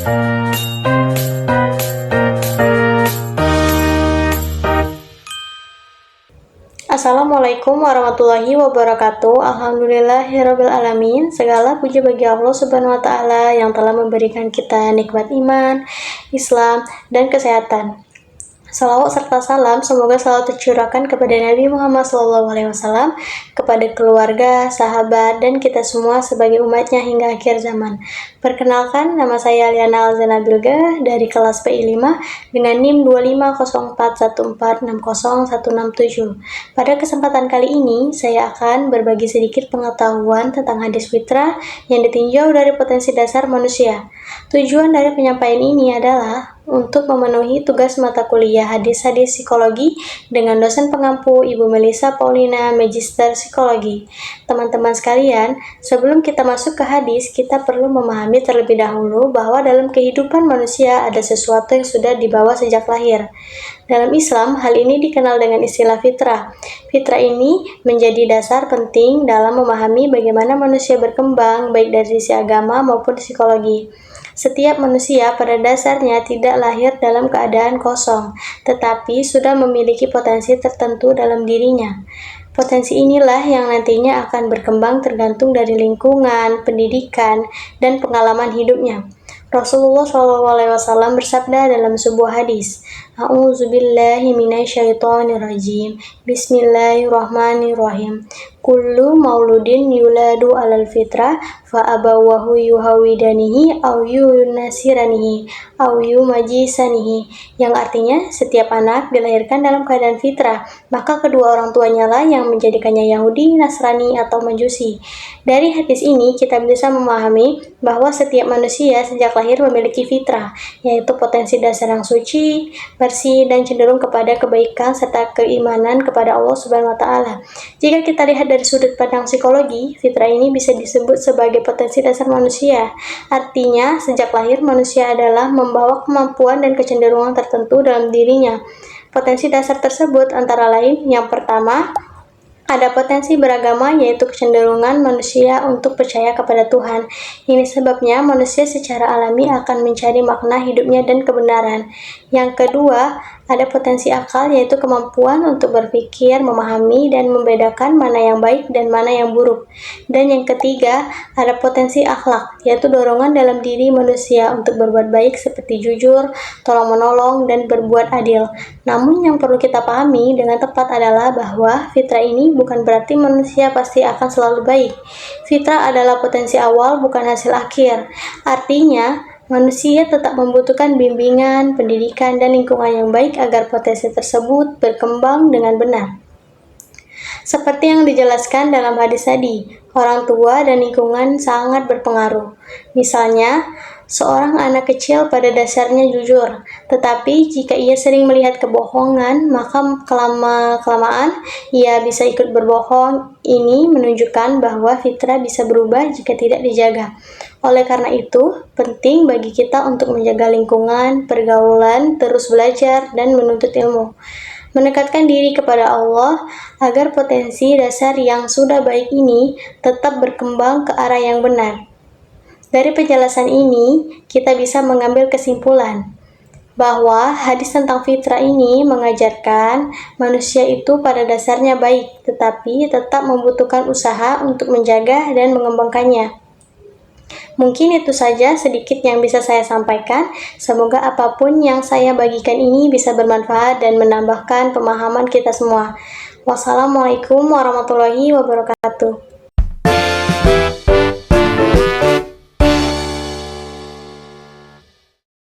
Assalamualaikum warahmatullahi wabarakatuh. Alhamdulillahirabbil alamin. Segala puji bagi Allah Subhanahu wa taala yang telah memberikan kita nikmat iman, Islam, dan kesehatan. Salawat serta salam semoga selalu tercurahkan kepada Nabi Muhammad SAW, kepada keluarga, sahabat, dan kita semua sebagai umatnya hingga akhir zaman. Perkenalkan, nama saya Liana Alzana Bilga dari kelas PI 5 dengan NIM 250414606167. Pada kesempatan kali ini, saya akan berbagi sedikit pengetahuan tentang hadis fitrah yang ditinjau dari potensi dasar manusia. Tujuan dari penyampaian ini adalah untuk memenuhi tugas mata kuliah hadis-hadis psikologi dengan dosen pengampu Ibu Melisa Paulina, Magister Psikologi. Teman-teman sekalian, sebelum kita masuk ke hadis, kita perlu memahami terlebih dahulu bahwa dalam kehidupan manusia ada sesuatu yang sudah dibawa sejak lahir. Dalam Islam, hal ini dikenal dengan istilah fitrah. Fitrah ini menjadi dasar penting dalam memahami bagaimana manusia berkembang, baik dari sisi agama maupun psikologi. Setiap manusia pada dasarnya tidak lahir dalam keadaan kosong, tetapi sudah memiliki potensi tertentu dalam dirinya. Potensi inilah yang nantinya akan berkembang tergantung dari lingkungan, pendidikan, dan pengalaman hidupnya. Rasulullah SAW bersabda dalam sebuah hadis, A'udzubillahi minasyaitonirrajim. Bismillahirrahmanirrahim. Kullu mauludin yuladu alal fitrah fa abawahu yuhawidanihi aw yunasiranihi aw yumajisanihi, yang artinya setiap anak dilahirkan dalam keadaan fitrah, maka kedua orang tuanya lah yang menjadikannya Yahudi, Nasrani, atau Majusi. Dari hadis ini kita bisa memahami bahwa setiap manusia sejak lahir memiliki fitrah, yaitu potensi dasar yang suci, bersih, dan cenderung kepada kebaikan serta keimanan kepada Allah Subhanahu wa taala. Jika kita lihat dari sudut pandang psikologi, fitrah ini bisa disebut sebagai potensi dasar manusia. Artinya, sejak lahir manusia adalah membawa kemampuan dan kecenderungan tertentu dalam dirinya. Potensi dasar tersebut antara lain, yang pertama, ada potensi beragama, yaitu kecenderungan manusia untuk percaya kepada Tuhan. Ini sebabnya manusia secara alami akan mencari makna hidupnya dan kebenaran. Yang kedua, ada potensi akal, yaitu kemampuan untuk berpikir, memahami, dan membedakan mana yang baik dan mana yang buruk. Dan yang ketiga, ada potensi akhlak, yaitu dorongan dalam diri manusia untuk berbuat baik seperti jujur, tolong-menolong, dan berbuat adil. Namun yang perlu kita pahami dengan tepat adalah bahwa fitrah ini bukan berarti manusia pasti akan selalu baik. Fitrah adalah potensi awal, bukan hasil akhir. Artinya, manusia tetap membutuhkan bimbingan, pendidikan, dan lingkungan yang baik agar potensi tersebut berkembang dengan benar. Seperti yang dijelaskan dalam hadis tadi, orang tua dan lingkungan sangat berpengaruh. Misalnya, seorang anak kecil pada dasarnya jujur, tetapi jika ia sering melihat kebohongan, maka kelamaan ia bisa ikut berbohong. Ini menunjukkan bahwa fitrah bisa berubah jika tidak dijaga. Oleh karena itu, penting bagi kita untuk menjaga lingkungan, pergaulan, terus belajar, dan menuntut ilmu. Mendekatkan diri kepada Allah agar potensi dasar yang sudah baik ini tetap berkembang ke arah yang benar. Dari penjelasan ini, kita bisa mengambil kesimpulan bahwa hadis tentang fitrah ini mengajarkan manusia itu pada dasarnya baik, tetapi tetap membutuhkan usaha untuk menjaga dan mengembangkannya. Mungkin itu saja sedikit yang bisa saya sampaikan. Semoga apapun yang saya bagikan ini bisa bermanfaat dan menambahkan pemahaman kita semua. Wassalamualaikum warahmatullahi wabarakatuh.